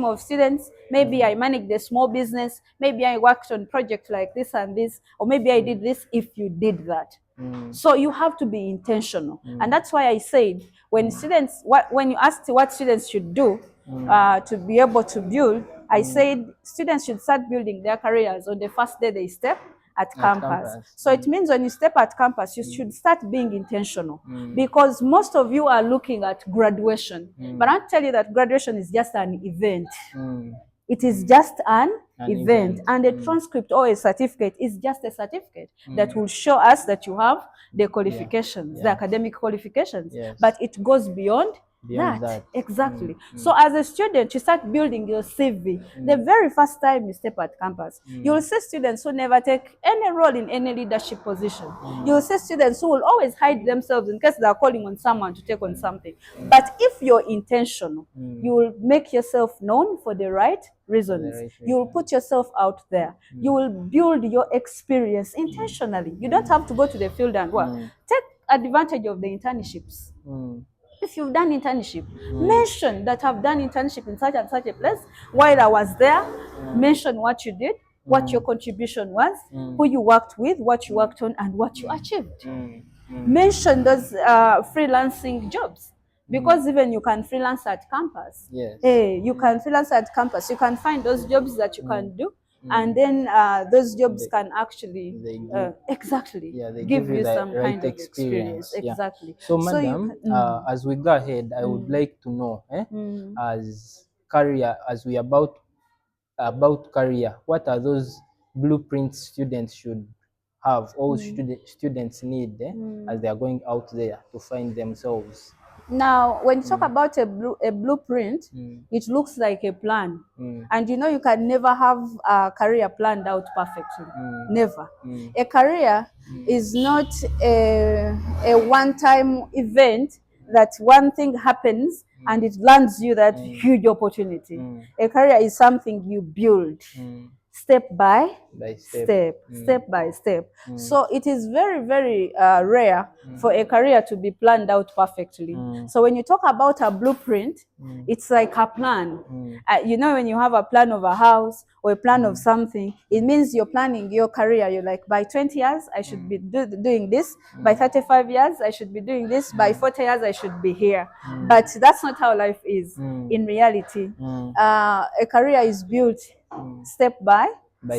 of students, maybe I managed a small business, maybe I worked on projects like this and this, or maybe I did this, if you did that. So you have to be intentional. And that's why I said, when students, when you asked what students should do to be able to build, I said students should start building their careers on the first day they step at campus. So it means when you step at campus, you should start being intentional, because most of you are looking at graduation. But I'll tell you that graduation is just an event. It is just an event. And a transcript or a certificate is just a certificate that will show us that you have the qualifications, the academic qualifications. But it goes beyond that. Exactly. So as a student, you start building your CV. The very first time you step at campus, you will see students who never take any role in any leadership position. You will see students who will always hide themselves in case they are calling on someone to take on something. But if you're intentional, you will make yourself known for the right reasons. You will put yourself out there. You will build your experience intentionally. You don't have to go to the field and work. Take advantage of the internships. If you've done internship, mention that I've done internship in such and such a place. While I was there, mention what you did, what your contribution was, who you worked with, what you worked on, and what you achieved. Mention those freelancing jobs. Because even you can freelance at campus. Hey, you can freelance at campus. You can find those jobs that you can do. And then those jobs can actually exactly give you some kind of experience. Exactly. So, madam, as we go ahead, I would like to know, as career, as we about career, what are those blueprints students should have, or students need as they are going out there to find themselves? Now, when you talk about a blueprint, it looks like a plan. And you know, you can never have a career planned out perfectly. Never. A career is not a one-time event that one thing happens and it lands you that huge opportunity. A career is something you build step by step, step by step. So it is very, very rare for a career to be planned out perfectly. So when you talk about a blueprint, it's like a plan. You know, when you have a plan of a house or a plan of something, it means you're planning your career. You're like, by 20 years, I should be doing this. By 35 years, I should be doing this. By 40 years, I should be here. But that's not how life is in reality. A career is built step by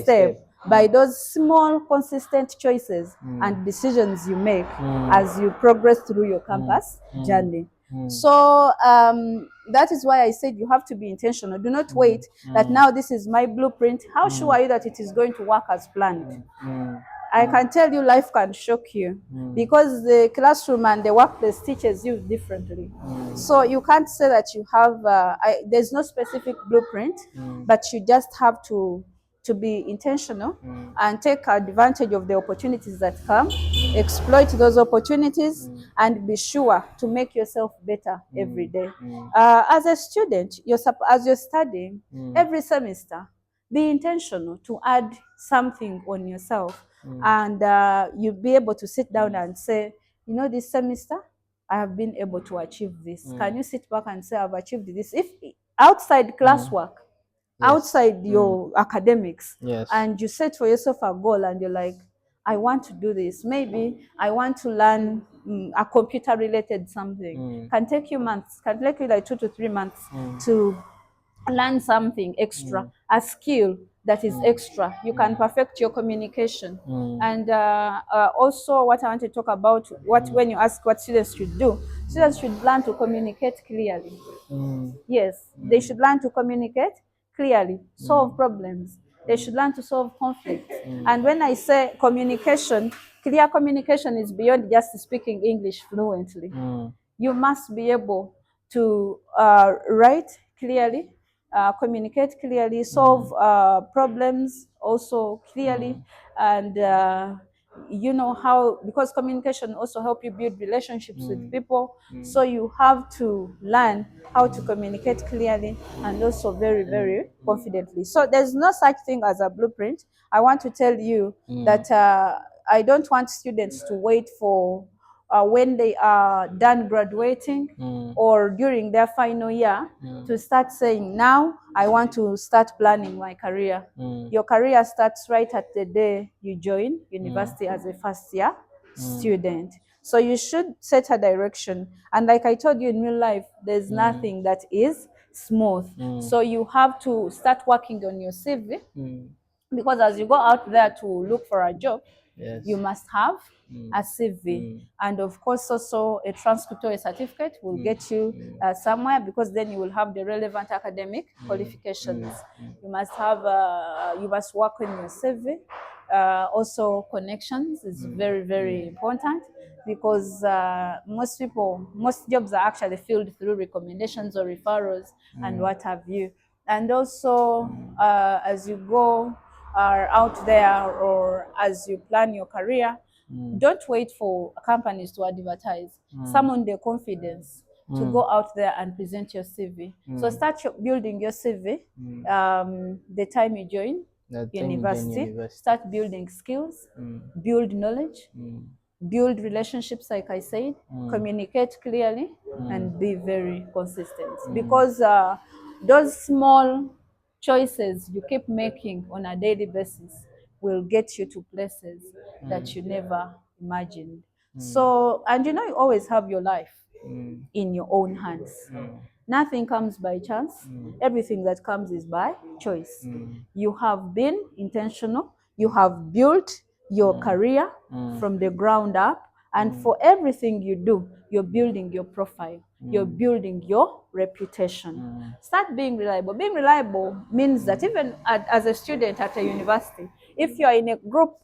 step by those small consistent choices and decisions you make as you progress through your campus journey. So that is why I said you have to be intentional. Do not wait that now this is my blueprint. How sure are you that it is going to work as planned? I can tell you life can shock you because the classroom and the workplace teaches you differently. So you can't say that you have, there's no specific blueprint, but you just have to be intentional and take advantage of the opportunities that come, exploit those opportunities, and be sure to make yourself better every day. As a student, as you're studying, every semester, be intentional to add something on yourself. And you'll be able to sit down and say, you know, this semester, I have been able to achieve this. Can you sit back and say, I've achieved this? If outside classwork, outside your academics, and you set for yourself a goal and you're like, I want to do this. Maybe I want to learn a computer related something. Can take you months, can take you like 2 to 3 months to learn something extra, a skill that is extra. You can perfect your communication. And also what I want to talk about, when you ask what students should do, students should learn to communicate clearly. Yes, they should learn to communicate clearly, solve problems. They should learn to solve conflict. And when I say communication, clear communication is beyond just speaking English fluently. You must be able to write clearly, communicate clearly, solve problems also clearly, and you know how, because communication also help you build relationships with people. So you have to learn how to communicate clearly and also very, very confidently. So there's no such thing as a blueprint. I want to tell you that I don't want students to wait for when they are done graduating or during their final year to start saying, now I want to start planning my career. Your career starts right at the day you join university as a first year student. So you should set a direction. And like I told you, in real life, there's nothing that is smooth. So you have to start working on your CV, because as you go out there to look for a job, you must have a CV. And of course, also a transcript or a certificate will get you somewhere, because then you will have the relevant academic qualifications. You must have, you must work on your CV. Also, connections is very, very important, because most jobs are actually filled through recommendations or referrals and what have you. And also, as you go out there, or as you plan your career, don't wait for companies to advertise. Summon the confidence to go out there and present your CV. So start building your CV the time you join university. Start building skills, build knowledge, build relationships, like I said, communicate clearly, and be very consistent. Because those small choices you keep making on a daily basis will get you to places that you never imagined. So, and you always have your life in your own hands. Nothing comes by chance. Everything that comes is by choice. You have been intentional. You have built your career from the ground up. And for everything you do, you're building your profile. You're building your reputation. Start being reliable. Being reliable means that even as a student at a university, if you're in a group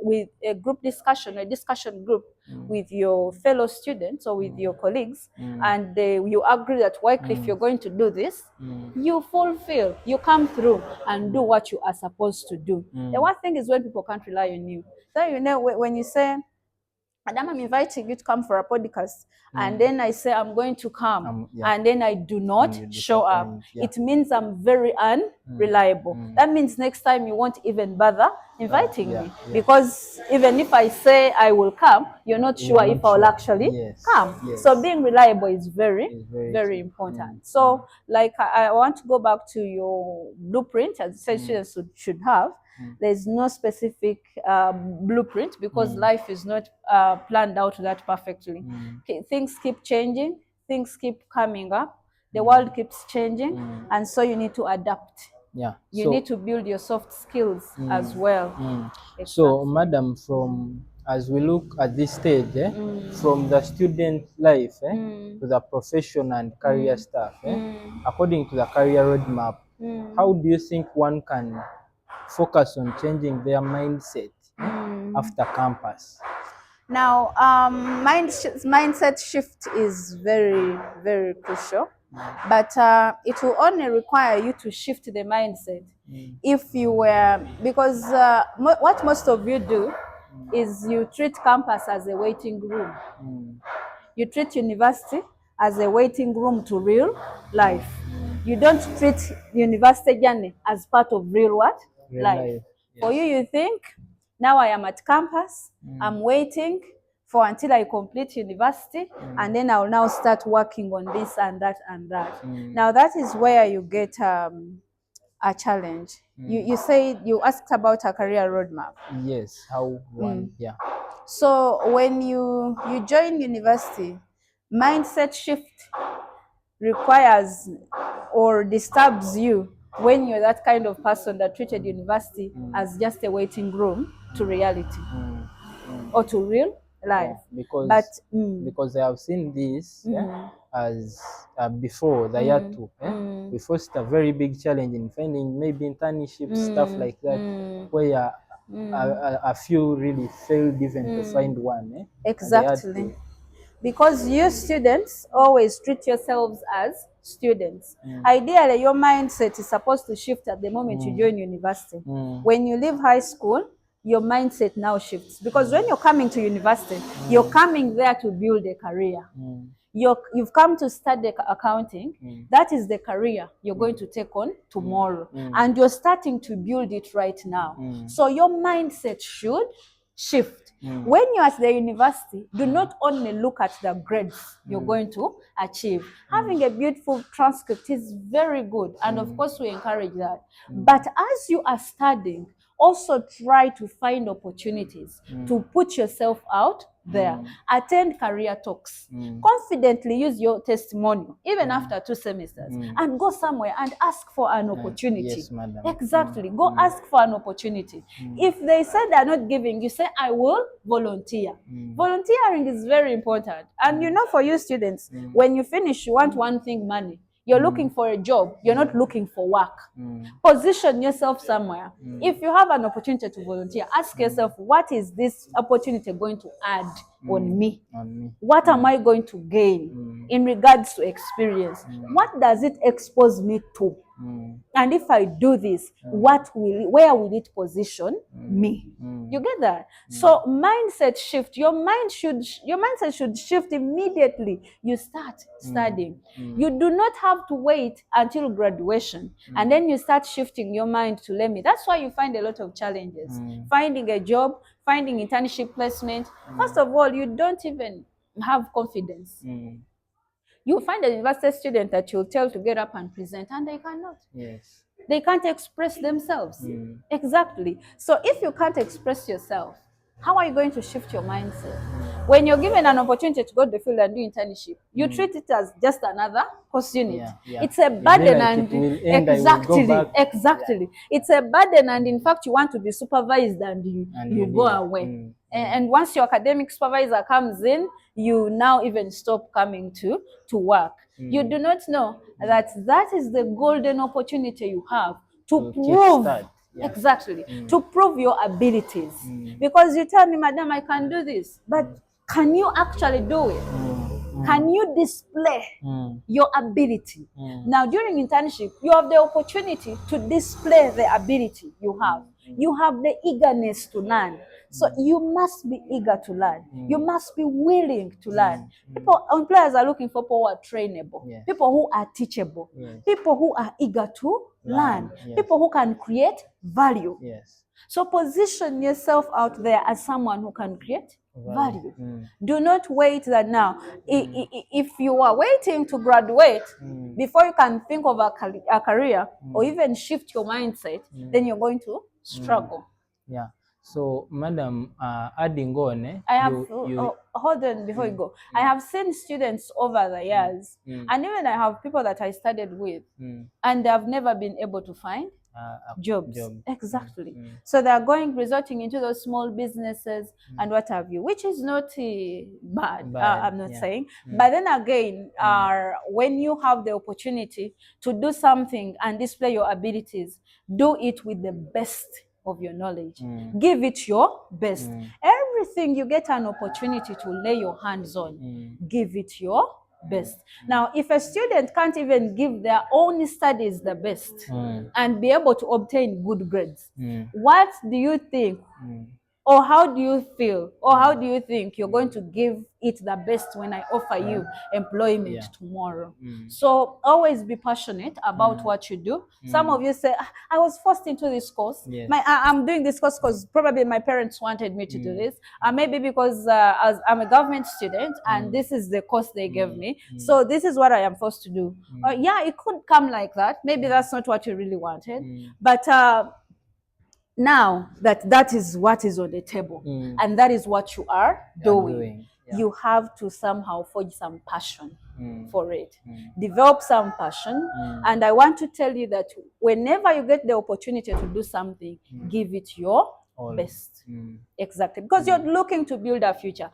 with a group discussion, a discussion group with your fellow students or with your colleagues, and you agree that Wycliffe, you're going to do this, you fulfill, you come through and do what you are supposed to do. The one thing is when people can't rely on you. So when you say, Madam, I'm inviting you to come for a podcast, and then I say I'm going to come, and then I do not show up. It means I'm very unreliable. That means next time you won't even bother inviting me, because even if I say I will come, you're not sure if I'll actually come. So being reliable is very, very important. So like I want to go back to your blueprint, as you said students should have. There's no specific blueprint, because life is not planned out that perfectly. Things keep changing, things keep coming up, the world keeps changing, and so you need to adapt. You need to build your soft skills as well. Exactly. So, madam, as we look at this stage, from the student life to the profession and career stuff, according to the career roadmap, how do you think one can focus on changing their mindset after campus? Now, mindset shift is very, very crucial, but it will only require you to shift the mindset if you were, because what most of you do is you treat campus as a waiting room. You treat university as a waiting room to real life. You don't treat university journey as part of real what? Life. For you think, now I am at campus, I'm waiting for until I complete university, and then I'll now start working on this and that and that. Now that is where you get a challenge. You say you asked about a career roadmap. Yes, how one, So when you join university, mindset shift requires or disturbs you when you're that kind of person that treated university as just a waiting room to reality or to real life. Because I have seen this as before the year two. We faced a very big challenge in finding maybe internships, stuff like that, where a few really failed even to find one. Exactly. Because you students always treat yourselves as students. Ideally, your mindset is supposed to shift at the moment you join university. When you leave high school, your mindset now shifts. Because when you're coming to university, you're coming there to build a career. You've come to study accounting. That is the career you're going to take on tomorrow. And you're starting to build it right now. So your mindset should shift. When you're at the university, do not only look at the grades you're going to achieve. Having a beautiful transcript is very good, and of course we encourage that. But as you are studying, also try to find opportunities to put yourself out there. Attend career talks. Confidently use your testimonial, even after 2 semesters, and go somewhere and ask for an opportunity. Yes, madam. Exactly. Go ask for an opportunity. If they say they're not giving, you say, I will volunteer. Volunteering is very important. And you know, for you students, when you finish, you want one thing, money. You're looking for a job. You're not looking for work. Position yourself somewhere. If you have an opportunity to volunteer, ask yourself, what is this opportunity going to add on me? What am I going to gain in regards to experience? What does it expose me to? And if I do this, where will it position me? You get that? So mindset shift. Your mindset should shift immediately. You start studying. You do not have to wait until graduation and then you start shifting your mind to let me. That's why you find a lot of challenges. Finding a job, finding internship placement. First of all, you don't even have confidence. You find a university student that you'll tell to get up and present, and they cannot. Yes. They can't express themselves. Exactly. So if you can't express yourself, how are you going to shift your mindset? When you're given an opportunity to go to the field and do internship, you treat it as just another course unit. It's a burden, and exactly. It's a burden, and in fact, you want to be supervised, and you go away. And once your academic supervisor comes in, you now even stop coming to work. You do not know that is the golden opportunity you have to prove. Exactly. To prove your abilities. Because you tell me, madam, I can do this, but can you actually do it? Can you display your ability? Now, during internship, you have the opportunity to display the ability you have. You have the eagerness to learn. So you must be eager to learn. You must be willing to learn. Employers are looking for people who are trainable, people who are teachable, people who are eager to learn, people who can create value. So position yourself out there as someone who can create value. Do not wait that now. If you are waiting to graduate before you can think of a career or even shift your mindset, then you're going to struggle. So, madam, adding on, I have hold on before you go. I have seen students over the years, and even I have people that I studied with, and they have never been able to find jobs. Exactly. So they are resorting into those small businesses and what have you, which is not bad. I'm not saying. But then again, when you have the opportunity to do something and display your abilities, do it with the best of your knowledge. Give it your best. Everything you get an opportunity to lay your hands on, give it your best. Now, if a student can't even give their own studies the best and be able to obtain good grades, what do you think? Or how do you feel? Or how do you think you're going to give it the best when I offer you employment tomorrow? So always be passionate about what you do. Some of you say, I was forced into this course. I'm doing this course because probably my parents wanted me to do this. Maybe because as I'm a government student and this is the course they gave me. So this is what I am forced to do. Yeah, it could come like that. Maybe that's not what you really wanted. But now that is what is on the table and that is what you are doing. You have to somehow forge some passion for it. Develop some passion. And I want to tell you that whenever you get the opportunity to do something, give it your best. Exactly. Because you're looking to build a future.